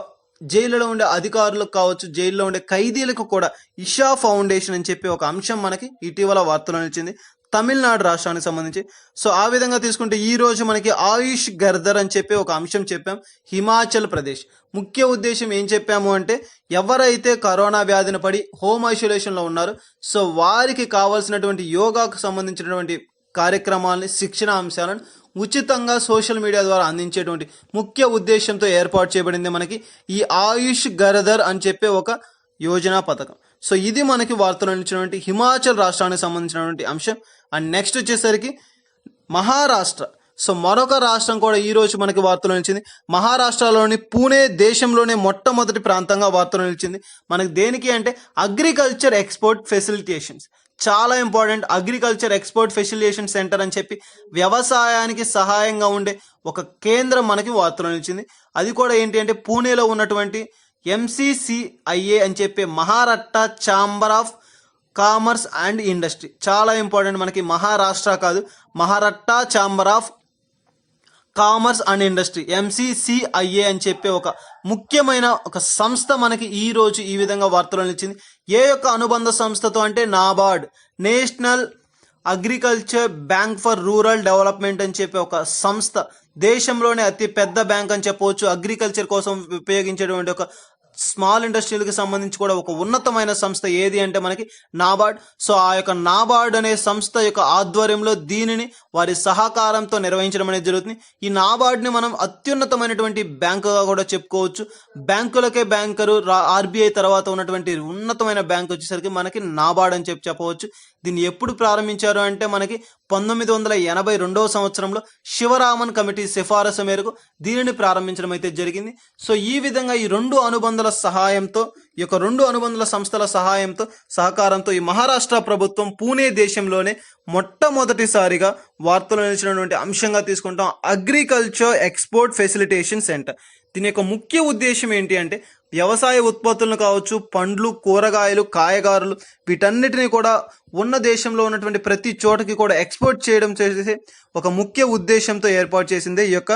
జైల్లో ఉండే అధికారులకు కావచ్చు, జైల్లో ఉండే ఖైదీలకు కూడా ఇషా ఫౌండేషన్ అని చెప్పి ఒక అంశం మనకి ఇటీవల వార్తలో నిలిచింది తమిళనాడు రాష్ట్రానికి సంబంధించి. సో ఆ విధంగా తీసుకుంటే ఈ రోజు మనకి ఆయుష్ గర్దర్ అని చెప్పి ఒక అంశం చెప్పాం హిమాచల్ ప్రదేశ్. ముఖ్య ఉద్దేశం ఏం చెప్పాము అంటే ఎవరైతే కరోనా వ్యాధిని పడి హోమ్ ఐసోలేషన్లో ఉన్నారో సో వారికి కావాల్సినటువంటి యోగాకు సంబంధించినటువంటి కార్యక్రమాలని, శిక్షణ అంశాలను ఉచితంగా సోషల్ మీడియా ద్వారా అందించేటువంటి ముఖ్య ఉద్దేశంతో ఏర్పాటు చేయబడింది మనకి ఈ ఆయుష్ గర్దర్ అని చెప్పే ఒక యోజనా పథకం. సో ఇది మనకి వార్తలు నిలిచినటువంటి హిమాచల్ రాష్ట్రానికి సంబంధించినటువంటి అంశం. అండ్ నెక్స్ట్ వచ్చేసరికి మహారాష్ట్ర. సో మరొక రాష్ట్రం కూడా ఈ రోజు మనకి వార్తలు నిలిచింది. మహారాష్ట్రలోని పూణే దేశంలోనే మొట్టమొదటి ప్రాంతంగా వార్తలు నిలిచింది. మనకి దేనికి అంటే అగ్రికల్చర్ ఎక్స్పోర్ట్ ఫెసిలిటేషన్స్ చాలా important. Agriculture export facilitation centre అని చెప్పి వ్యవసాయానికి సహాయంగా ఉండే ఒక కేంద్రం మనకి వార్తలు నిలిచింది. అది కూడా ఏంటి అంటే పూణేలో ఉన్నటువంటి MCCIA అని చెప్పి Maharashtra chamber of commerce and industry. చాలా ఇంపార్టెంట్ మనకి మహారాష్ట్ర కాదు, Maharashtra chamber of commerce and industry MCCIA అని చెప్పే ఒక ముఖ్యమైన ఒక సంస్థ మనకి ఈ రోజు ఈ విధంగా వార్తలు నిలిచింది. ఏ యొక్క అనుబంధ సంస్థతో అంటే NABARD, national agriculture bank for rural development అని చెప్పే ఒక సంస్థ, దేశంలోనే అతి పెద్ద బ్యాంక్ అని చెప్పవచ్చు. అగ్రికల్చర్ కోసం ఉపయోగించేటువంటి ఒక స్మాల్ ఇండస్ట్రీలకు సంబంధించి కూడా ఒక ఉన్నతమైన సంస్థ ఏది అంటే మనకి నాబార్డ్. సో ఆ యొక్క నాబార్డ్ అనే సంస్థ యొక్క ఆధ్వర్యంలో దీనిని వారి సహకారంతో నిర్వహించడం అనేది జరుగుతుంది. ఈ నాబార్డ్ని మనం అత్యున్నతమైనటువంటి బ్యాంకుగా కూడా చెప్పుకోవచ్చు. బ్యాంకులకే బ్యాంకరు ఆర్బీఐ తర్వాత ఉన్నటువంటి ఉన్నతమైన బ్యాంక్ వచ్చేసరికి మనకి నాబార్డ్ అని చెప్పవచ్చు. దీన్ని ఎప్పుడు ప్రారంభించారు అంటే మనకి 1982వ సంవత్సరంలో శివరామన్ కమిటీ సిఫారసు మేరకు దీనిని ప్రారంభించడం అయితే జరిగింది. సో ఈ విధంగా ఈ రెండు అనుబంధాల సంస్థల సహకారంతో ఈ మహారాష్ట్ర ప్రభుత్వం పూణే దేశంలోనే మొట్టమొదటిసారిగా వార్తలు నిలిచినటువంటి అంశంగా తీసుకుంటాం అగ్రికల్చర్ ఎక్స్పోర్ట్ ఫెసిలిటేషన్ సెంటర్. దీని యొక్క ముఖ్య ఉద్దేశం ఏంటి అంటే వ్యవసాయ ఉత్పత్తులను కావచ్చు, పండ్లు, కూరగాయలు, కాయగారులు వీటన్నిటిని కూడా ఉన్న దేశంలో ఉన్నటువంటి ప్రతి చోటకి కూడా ఎక్స్పోర్ట్ చేయడం చేసే ఒక ముఖ్య ఉద్దేశంతో ఏర్పాటు చేసిందే ఈ యొక్క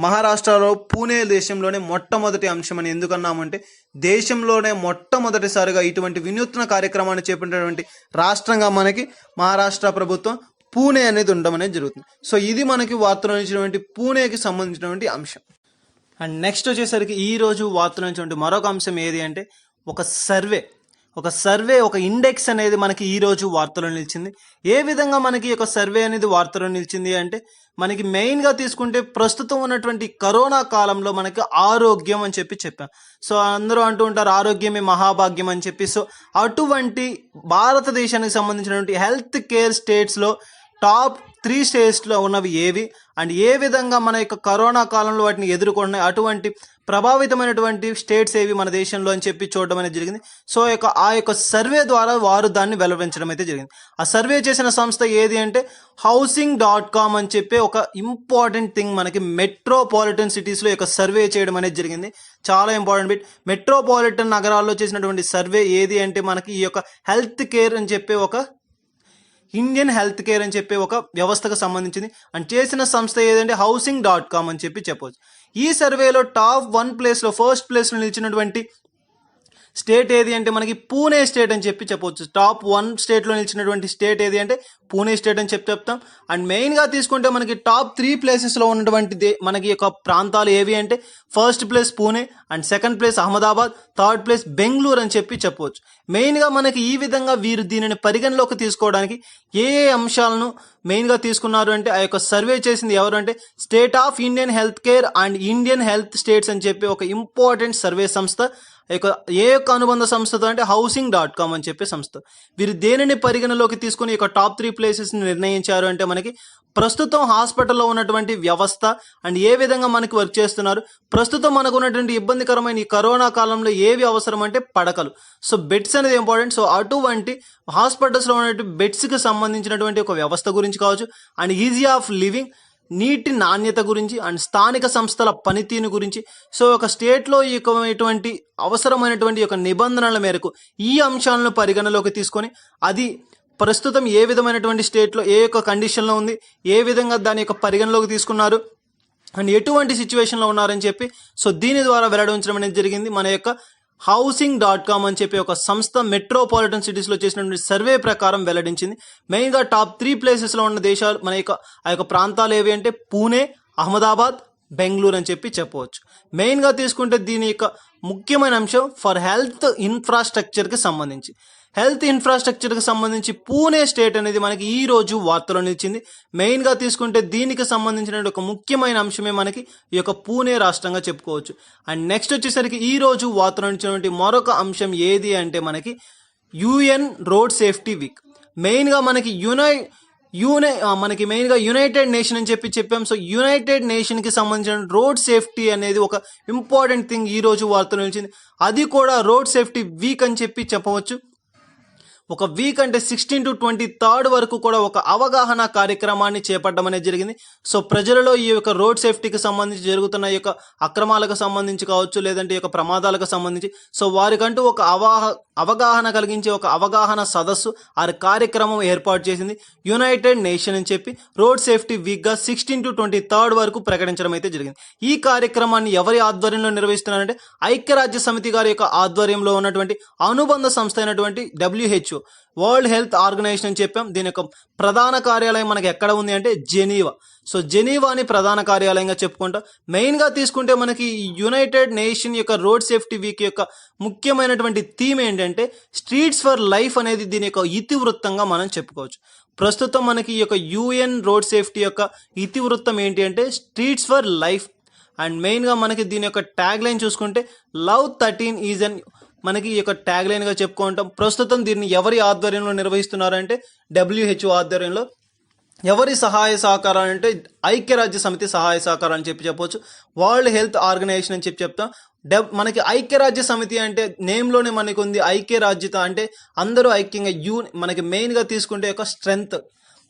మహారాష్ట్రలో పూణే దేశంలోనే మొట్టమొదటి అంశం అని ఎందుకన్నామంటే దేశంలోనే మొట్టమొదటిసారిగా ఇటువంటి వినూత్న కార్యక్రమాన్ని చేపట్టినటువంటి రాష్ట్రంగా మనకి మహారాష్ట్ర ప్రభుత్వం పూణే అనేది ఉండడం అనేది జరుగుతుంది. సో ఇది మనకి వార్తలు ఇచ్చినటువంటి పూణేకి సంబంధించినటువంటి అంశం. అండ్ నెక్స్ట్ వచ్చేసరికి ఈరోజు వార్తలు ఇచ్చినటువంటి మరొక అంశం ఏది అంటే ఒక ఇండెక్స్ అనేది మనకి ఈరోజు వార్తలో నిలిచింది. ఏ విధంగా మనకి ఒక సర్వే అనేది వార్తలో నిలిచింది అంటే మనకి మెయిన్గా తీసుకుంటే ప్రస్తుతం ఉన్నటువంటి కరోనా కాలంలో మనకి ఆరోగ్యం అని చెప్పాం. సో అందరూ అంటూ ఉంటారు ఆరోగ్యమే మహాభాగ్యం అని చెప్పి. సో అటువంటి భారతదేశానికి సంబంధించినటువంటి హెల్త్ కేర్ స్టేట్స్లో టాప్ 3 స్టేట్స్లో ఉన్నవి ఏవి అండ్ ఏ విధంగా మన యొక్క కరోనా కాలంలో వాటిని ఎదుర్కొన్నాయి, అటువంటి ప్రభావితమైనటువంటి స్టేట్స్ ఏవి మన దేశంలో అని చెప్పి చూడడం అనేది జరిగింది. సో ఆ యొక్క సర్వే ద్వారా వారు దాన్ని వెల్లడించడం అయితే జరిగింది. ఆ సర్వే చేసిన సంస్థ ఏది అంటే housing.com అని చెప్పి ఒక ఇంపార్టెంట్ థింగ్ మనకి మెట్రోపాలిటన్ సిటీస్లో యొక్క సర్వే చేయడం అనేది జరిగింది. చాలా ఇంపార్టెంట్ బిట్. మెట్రోపాలిటన్ నగరాల్లో చేసినటువంటి సర్వే ఏది అంటే మనకి ఈ యొక్క హెల్త్ కేర్ అని చెప్పి ఒక ఇండియన్ హెల్త్ కేర్ అని చెప్పి ఒక వ్యవస్థకు సంబంధించింది అండ్ చేసిన సంస్థ ఏదంటే housing.com అని చెప్పవచ్చు. ఈ సర్వేలో టాప్ 1 ప్లేస్లో ఫస్ట్ ప్లేస్లో నిలిచినటువంటి స్టేట్ ఏది అంటే మనకి పూణే స్టేట్ అని చెప్పవచ్చు. టాప్ 1 స్టేట్లో నిలిచినటువంటి స్టేట్ ఏది అంటే పూణే స్టేట్ అని చెప్తాం. అండ్ మెయిన్గా తీసుకుంటే మనకి టాప్ 3 ప్లేసెస్లో ఉన్నటువంటి మనకి యొక్క ప్రాంతాలు ఏవి అంటే first place Pune and second place Ahmedabad, third place Bengaluru అని చెప్పవచ్చు. మెయిన్గా మనకి ఈ విధంగా వీరు దీనిని పరిగణలోకి తీసుకోవడానికి ఏ అంశాలను మెయిన్గా తీసుకున్నారు అంటే ఆ యొక్క సర్వే చేసింది ఎవరు అంటే state of Indian health care and Indian health states అని చెప్పి ఒక ఇంపార్టెంట్ సర్వే సంస్థ. ఏ యొక్క అనుబంధ సంస్థతో అంటే housing.com అని చెప్పే సంస్థ. వీరు దేనిని పరిగణలోకి తీసుకుని యొక్క టాప్ 3 ప్లేసెస్ని నిర్ణయించారు అంటే మనకి ప్రస్తుతం హాస్పిటల్లో ఉన్నటువంటి వ్యవస్థ అండ్ ఏ విధంగా మనకి వర్క్ చేస్తున్నారు, ప్రస్తుతం మనకు ఉన్నటువంటి ఇబ్బందికరమైన ఈ కరోనా కాలంలో ఏవి అవసరం అంటే పడకలు. సో బెడ్స్ అనేది ఇంపార్టెంట్. సో అటువంటి హాస్పిటల్స్లో ఉన్నటువంటి బెడ్స్కి సంబంధించినటువంటి ఒక వ్యవస్థ గురించి కావచ్చు అండ్ ఈజీ ఆఫ్ లివింగ్, నీటి నాణ్యత గురించి అండ్ స్థానిక సంస్థల పనితీరు గురించి. సో ఒక స్టేట్లో ఇటువంటి అవసరమైనటువంటి యొక్క నిబంధనల మేరకు ఈ అంశాలను పరిగణలోకి తీసుకొని అది ప్రస్తుతం ఏ విధమైనటువంటి స్టేట్లో ఏ యొక్క కండిషన్లో ఉంది, ఏ విధంగా దాని యొక్క పరిగణలోకి తీసుకున్నారు అండ్ ఎటువంటి సిచ్యువేషన్లో ఉన్నారని చెప్పి సో దీని ద్వారా వెల్లడించడం అనేది జరిగింది. మన యొక్క housing.com అని చెప్పి ఒక సంస్థ మెట్రోపాలిటన్ సిటీస్లో చేసినటువంటి సర్వే ప్రకారం వెల్లడించింది. మెయిన్గా టాప్ 3 ప్లేసెస్లో ఉన్న దేశాలు మన యొక్క ఆ యొక్క ప్రాంతాలు ఏవి అంటే పూణే, అహ్మదాబాద్, బెంగళూరు అని చెప్పవచ్చు. మెయిన్గా తీసుకుంటే దీని యొక్క ముఖ్యమైన అంశం ఫర్ హెల్త్ ఇన్ఫ్రాస్ట్రక్చర్కి సంబంధించి పూణే స్టేట్ అనేది మనకి ఈ రోజు వార్తలో నిలిచింది. మెయిన్గా తీసుకుంటే దీనికి సంబంధించిన ఒక ముఖ్యమైన అంశమే మనకి ఈ యొక్క పూణే రాష్ట్రంగా చెప్పుకోవచ్చు. అండ్ నెక్స్ట్ వచ్చేసరికి ఈ రోజు వార్తలో నిలిచినటువంటి మరొక అంశం ఏది అంటే మనకి UN రోడ్ సేఫ్టీ వీక్. మెయిన్గా మనకి యునైటెడ్ నేషన్ అని చెప్పాం. సో యునైటెడ్ నేషన్కి సంబంధించిన రోడ్ సేఫ్టీ అనేది ఒక ఇంపార్టెంట్ థింగ్ ఈ రోజు వార్తలో నిలిచింది. అది కూడా రోడ్ సేఫ్టీ వీక్ అని చెప్పవచ్చు. ఒక వీక్ అంటే 16 to 23 వరకు కూడా ఒక అవగాహన కార్యక్రమాన్ని చేపట్టడం అనేది జరిగింది. సో ప్రజలలో ఈ యొక్క రోడ్ సేఫ్టీకి సంబంధించి జరుగుతున్న ఈ యొక్క అక్రమాలకు సంబంధించి కావచ్చు లేదంటే ఈ యొక్క ప్రమాదాలకు సంబంధించి సో వారికంటూ ఒక అవగాహన కలిగించే ఒక అవగాహన సదస్సు ఆ కార్యక్రమం ఏర్పాటు చేసింది యునైటెడ్ నేషన్ అని చెప్పి రోడ్ సేఫ్టీ వీక్గా 16 to 23 వరకు ప్రకటించడం అయితే జరిగింది. ఈ కార్యక్రమాన్ని ఎవరి ఆధ్వర్యంలో నిర్వహిస్తున్నారంటే ఐక్యరాజ్య సమితి గారి యొక్క ఆధ్వర్యంలో ఉన్నటువంటి అనుబంధ సంస్థ అయినటువంటి WHO వరల్డ్ హెల్త్ ఆర్గనైజేషన్ అని చెప్పాం. దీని యొక్క ప్రధాన కార్యాలయం మనకి ఎక్కడ ఉంది అంటే జెనీవా. సో జెనీవాని ప్రధాన కార్యాలయంగా చెప్పుకుంటాం. మెయిన్గా తీసుకుంటే మనకి యునైటెడ్ నేషన్ యొక్క రోడ్ సేఫ్టీ వీక్ యొక్క ముఖ్యమైనటువంటి థీమ్ ఏంటంటే స్ట్రీట్స్ ఫర్ లైఫ్ అనేది దీని యొక్క ఇతివృత్తంగా మనం చెప్పుకోవచ్చు. ప్రస్తుతం మనకి ఈ యొక్క యుఎన్ రోడ్ సేఫ్టీ యొక్క ఇతివృత్తం ఏంటి అంటే స్ట్రీట్స్ ఫర్ లైఫ్. అండ్ మెయిన్గా మనకి దీని యొక్క ట్యాగ్ లైన్ చూసుకుంటే లవ్ 13 ఈజ్ అన్ మనకి ఈ యొక్క ట్యాగ్ లైన్గా చెప్పుకుంటాం. ప్రస్తుతం దీన్ని ఎవరి ఆధ్వర్యంలో నిర్వహిస్తున్నారంటే WHO ఆధ్వర్యంలో. ఎవరి సహాయ సహకారాలు అంటే ఐక్యరాజ్య సమితి సహాయ సహకారం అని చెప్పవచ్చు. వరల్డ్ హెల్త్ ఆర్గనైజేషన్ అని చెప్తాం. మనకి ఐక్యరాజ్య సమితి అంటే నేమ్లోనే మనకు ఉంది ఐక్యరాజ్యత అంటే అందరూ ఐక్యంగా మనకి మెయిన్గా తీసుకుంటే ఒక స్ట్రెంగ్త్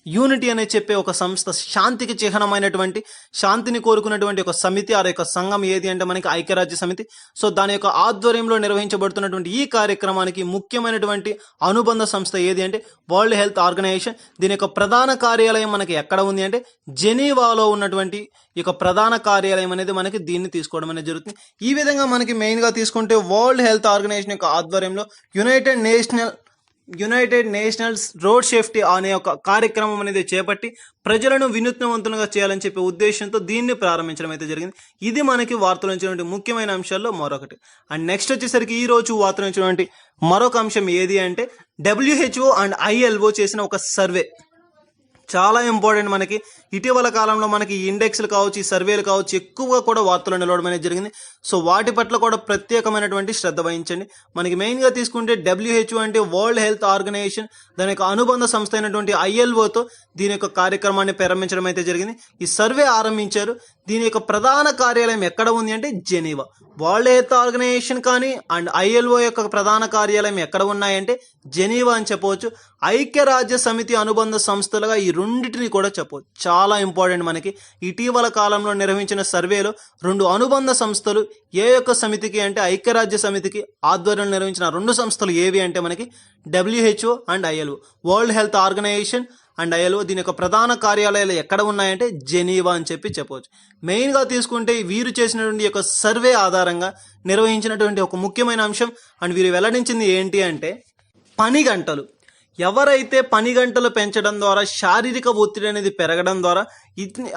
యూనిటీ అనే చెప్పే ఒక సంస్థ, శాంతికి చిహ్నమైనటువంటి శాంతిని కోరుకున్నటువంటి ఒక సమితి, ఆ యొక్క సంఘం ఏది అంటే మనకి ఐక్యరాజ్య సమితి. సో దాని యొక్క ఆధ్వర్యంలో నిర్వహించబడుతున్నటువంటి ఈ కార్యక్రమానికి ముఖ్యమైనటువంటి అనుబంధ సంస్థ ఏది అంటే వరల్డ్ హెల్త్ ఆర్గనైజేషన్. దీని యొక్క ప్రధాన కార్యాలయం మనకి ఎక్కడ ఉంది అంటే జెనీవాలో ఉన్నటువంటి ఈ యొక్క ప్రధాన కార్యాలయం అనేది మనకి దీన్ని తీసుకోవడం అనేది జరుగుతుంది. ఈ విధంగా మనకి మెయిన్గా తీసుకుంటే వరల్డ్ హెల్త్ ఆర్గనైజేషన్ యొక్క ఆధ్వర్యంలో యునైటెడ్ నేషనల్స్ రోడ్ సేఫ్టీ అనే ఒక కార్యక్రమం అనేది చేపట్టి ప్రజలను వినూత్నవంతులుగా చేయాలని చెప్పే ఉద్దేశంతో దీన్ని ప్రారంభించడం అయితే జరిగింది. ఇది మనకి వార్తలు వచ్చినటువంటి ముఖ్యమైన అంశాల్లో మరొకటి. అండ్ నెక్స్ట్ వచ్చేసరికి ఈ రోజు వార్తలు వచ్చినటువంటి మరొక అంశం ఏది అంటే WHO అండ్ ILO చేసిన ఒక సర్వే. చాలా ఇంపార్టెంట్. మనకి ఇటీవల కాలంలో మనకి ఈ ఇండెక్స్లు కావచ్చు, ఈ సర్వేలు కావచ్చు, ఎక్కువగా కూడా వార్తలు నిలవడం అనేది జరిగింది. సో వాటి పట్ల కూడా ప్రత్యేకమైనటువంటి శ్రద్ధ వహించండి. మనకి మెయిన్గా తీసుకుంటే WHO అంటే వరల్డ్ హెల్త్ ఆర్గనైజేషన్, దాని యొక్క అనుబంధ సంస్థ అయినటువంటి ILOతో దీని యొక్క కార్యక్రమాన్ని ప్రారంభించడం అయితే జరిగింది. ఈ సర్వే ఆరంభించారు. దీని యొక్క ప్రధాన కార్యాలయం ఎక్కడ ఉంది అంటే జెనీవా. వరల్డ్ హెల్త్ ఆర్గనైజేషన్ కానీ అండ్ ILO యొక్క ప్రధాన కార్యాలయం ఎక్కడ ఉన్నాయంటే జెనీవా అని చెప్పవచ్చు. ఐక్యరాజ్య సమితి అనుబంధ సంస్థలుగా ఈ రెండింటిని కూడా చెప్పవచ్చు. చాలా ఇంపార్టెంట్. మనకి ఇటీవల కాలంలో నిర్వహించిన సర్వేలో 2 అనుబంధ సంస్థలు ఏ యొక్క సమితికి అంటే ఐక్యరాజ్య సమితికి ఆధ్వర్యంలో నిర్వహించిన 2 సంస్థలు ఏవి అంటే మనకి WHO and ILO. World health organization and ILO దీని యొక్క ప్రధాన కార్యాలయాలు ఎక్కడ ఉన్నాయంటే జెనీవా అని చెప్పవచ్చు. మెయిన్గా తీసుకుంటే వీరు చేసినటువంటి యొక్క సర్వే ఆధారంగా నిర్వహించినటువంటి ఒక ముఖ్యమైన అంశం అండ్ వీరు వెల్లడించింది ఏంటి అంటే పని గంటలు. ఎవరైతే పని గంటలు పెంచడం ద్వారా శారీరక ఒత్తిడి అనేది పెరగడం ద్వారా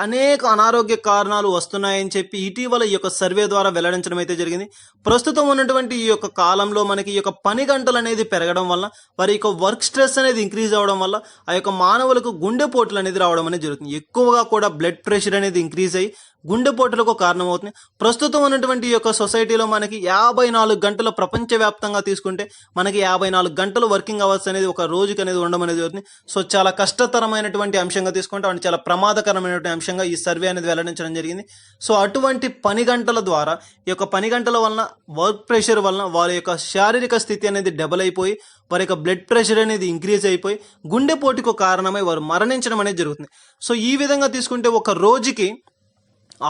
అనేక అనారోగ్య కారణాలు వస్తున్నాయని చెప్పి ఇటీవల ఈ యొక్క సర్వే ద్వారా వెల్లడించడం అయితే జరిగింది. ప్రస్తుతం ఉన్నటువంటి ఈ యొక్క కాలంలో మనకి ఈ యొక్క పని గంటలు అనేది పెరగడం వల్ల వారి యొక్క వర్క్ స్ట్రెస్ అనేది ఇంక్రీజ్ అవ్వడం వల్ల ఆ యొక్క మానవులకు గుండెపోట్లు అనేది రావడం అనేది జరుగుతుంది. ఎక్కువగా కూడా బ్లడ్ ప్రెషర్ అనేది ఇంక్రీజ్ అయ్యి గుండెపోటులకు కారణమవుతుంది. ప్రస్తుతం ఉన్నటువంటి ఈ యొక్క సొసైటీలో మనకి 54 గంటలు ప్రపంచవ్యాప్తంగా తీసుకుంటే మనకి 54 గంటలు వర్కింగ్ అవర్స్ అనేది ఒక రోజుకి అనేది ఉండడం అనేది జరుగుతుంది. సో చాలా కష్టతరమైనటువంటి అంశంగా తీసుకుంటే అండ్ చాలా ప్రమాదకరమైనటువంటి అంశంగా ఈ సర్వే అనేది వెల్లడించడం జరిగింది. సో అటువంటి పని గంటల ద్వారా ఈ యొక్క పని గంటల వలన వర్క్ ప్రెషర్ వలన వారి యొక్క శారీరక స్థితి అనేది డబల్ అయిపోయి వారి యొక్క బ్లడ్ ప్రెషర్ అనేది ఇంక్రీజ్ అయిపోయి గుండెపోటుకు కారణమై వారు మరణించడం అనేది జరుగుతుంది. సో ఈ విధంగా తీసుకుంటే ఒక రోజుకి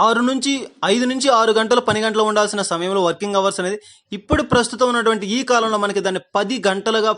5 నుంచి 6 గంటలు పని గంటలు ఉండాల్సిన సమయంలో వర్కింగ్ అవర్స్ అనేది ఇప్పుడు ప్రస్తుతం ఉన్నటువంటి ఈ కాలంలో మనకి దాన్ని 10 గంటలుగా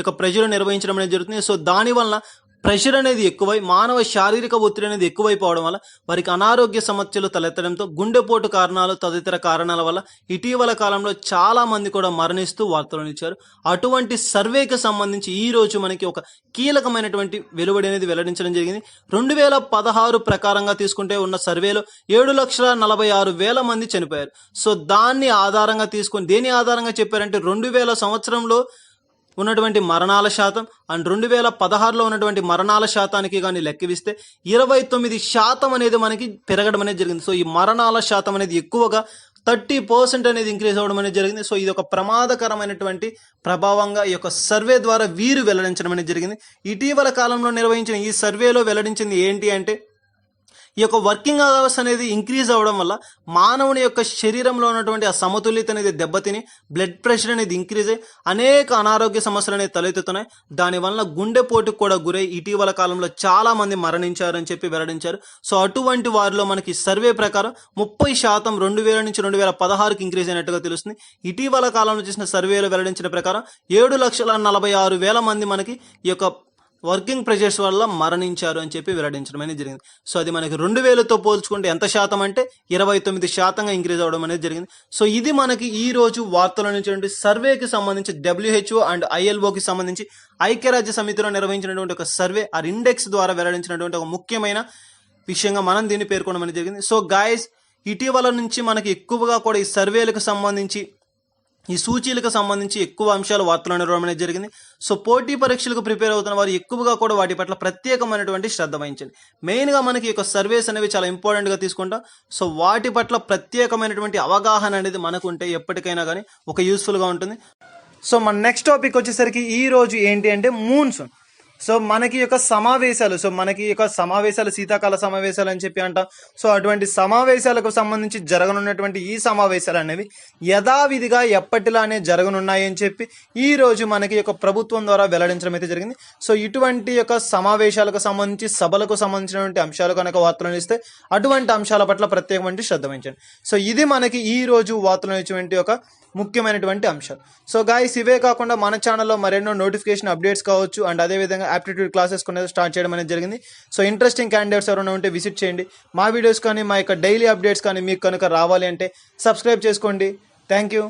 యొక్క ప్రజలు నిర్వహించడం అనేది జరుగుతుంది. సో దానివల్ల ప్రెషర్ అనేది ఎక్కువై మానవ శారీరక ఒత్తిడి అనేది ఎక్కువైపోవడం వల్ల వారికి అనారోగ్య సమస్యలు తలెత్తడంతో గుండెపోటు కారణాలు తదితర కారణాల వల్ల ఇటీవల కాలంలో చాలా మంది కూడా మరణిస్తూ వార్తలను ఇచ్చారు. అటువంటి సర్వేకి సంబంధించి ఈ రోజు మనకి ఒక కీలకమైనటువంటి వెలువడి అనేది వెల్లడించడం జరిగింది. 2016 ప్రకారంగా తీసుకుంటే ఉన్న సర్వేలో 7,46,000 మంది చనిపోయారు. సో దాన్ని ఆధారంగా తీసుకొని దేని ఆధారంగా చెప్పారంటే 2000 సంవత్సరంలో ఉన్నటువంటి మరణాల శాతం అండ్ 2016లో ఉన్నటువంటి మరణాల శాతానికి కానీ లెక్కవిస్తే 29% అనేది మనకి పెరగడం అనేది జరిగింది. సో ఈ మరణాల శాతం అనేది ఎక్కువగా 30% అనేది ఇంక్రీజ్ అవ్వడం అనేది జరిగింది. సో ఇది ఒక ప్రమాదకరమైనటువంటి ప్రభావంగా ఈ యొక్క సర్వే ద్వారా వీరు వెల్లడించడం అనేది జరిగింది. ఇటీవల కాలంలో నిర్వహించిన ఈ సర్వేలో వెల్లడించింది ఏంటి అంటే ఈ యొక్క వర్కింగ్ అవర్స్ అనేది ఇంక్రీజ్ అవ్వడం వల్ల మానవుని యొక్క శరీరంలో ఉన్నటువంటి ఆ సమతుల్యత అనేది దెబ్బతిని బ్లడ్ ప్రెషర్ అనేది ఇంక్రీజ్ అయ్యి అనేక అనారోగ్య సమస్యలు అనేది తలెత్తుతున్నాయి. దానివల్ల గుండెపోటుకు కూడా గురై ఇటీవల కాలంలో చాలా మంది మరణించారని చెప్పి వెల్లడించారు. సో అటువంటి వారిలో మనకి సర్వే ప్రకారం 30% 2000 నుంచి 2016కి ఇంక్రీజ్ అయినట్టుగా తెలుస్తుంది. ఇటీవల కాలంలో చేసిన సర్వేలో వెల్లడించిన ప్రకారం 7,46,000 మంది మనకి ఈ యొక్క వర్కింగ్ ప్రెషర్స్ వల్ల మరణించారు అని చెప్పి వెల్లడించడం అనేది జరిగింది. సో అది మనకి 2000తో పోల్చుకుంటే ఎంత శాతం అంటే 29% ఇంక్రీజ్ అవ్వడం అనేది జరిగింది. సో ఇది మనకి ఈ రోజు వార్తల నుంచి సర్వేకి సంబంధించి WHO అండ్ ILOకి సంబంధించి ఐక్యరాజ్య సమితిలో నిర్వహించినటువంటి ఒక సర్వే ఆ ఇండెక్స్ ద్వారా వెల్లడించినటువంటి ఒక ముఖ్యమైన విషయంగా మనం దీన్ని పేర్కొనడం అనేది జరిగింది. సో గాయస్, ఇటీవల నుంచి మనకి ఎక్కువగా కూడా ఈ సర్వేలకు సంబంధించి, ఈ సూచీలకు సంబంధించి ఎక్కువ అంశాలు వార్తలు నిర్వహణ అనేది జరిగింది. సో పోటీ పరీక్షలకు ప్రిపేర్ అవుతున్న వారు ఎక్కువగా కూడా వాటి పట్ల ప్రత్యేకమైనటువంటి శ్రద్ధ వహించండి. మెయిన్గా మనకి ఒక సర్వేస్ అనేవి చాలా ఇంపార్టెంట్గా తీసుకుంటాం. సో వాటి పట్ల ప్రత్యేకమైనటువంటి అవగాహన అనేది మనకు ఉంటే ఎప్పటికైనా కానీ ఒక యూస్ఫుల్గా ఉంటుంది. సో మన నెక్స్ట్ టాపిక్ వచ్చేసరికి ఈ రోజు ఏంటి అంటే మూన్సూన్. సో మనకి యొక్క సమావేశాలు శీతాకాల సమావేశాలు అని చెప్పి అంటాం. సో అటువంటి సమావేశాలకు సంబంధించి జరగనున్నటువంటి ఈ సమావేశాలు అనేవి యథావిధిగా ఎప్పటిలానే జరగనున్నాయి అని చెప్పి ఈ రోజు మనకి యొక్క ప్రభుత్వం ద్వారా వెల్లడించడం అయితే జరిగింది. సో ఇటువంటి యొక్క సమావేశాలకు సంబంధించి, సభలకు సంబంధించినటువంటి అంశాలు కనుక వార్తలు ఇస్తే అటువంటి అంశాల పట్ల ప్రత్యేకమైన శ్రద్ధ వహించండి. సో ఇది మనకి ఈ రోజు వార్తలు ఇచ్చినటువంటి ఒక ముఖ్యమైనటువంటి అంశాలు. సో గాయస్, ఇవే కాకుండా మన ఛానల్లో మరెన్నో నోటిఫికేషన్ అప్డేట్స్ కావచ్చు అండ్ అదేవిధంగా ఆప్టిట్యూడ్ క్లాసెస్ కొన్ని స్టార్ట్ చేయడం అనేది జరిగింది. సో ఇంట్రెస్టింగ్ క్యాండిడేట్స్ ఎవరైనా ఉంటే విజిట్ చేయండి. మా వీడియోస్ కానీ, మా యొక్క డైలీ అప్డేట్స్ కానీ మీకు కనుక రావాలి అంటే సబ్స్క్రైబ్ చేసుకోండి. Thank you.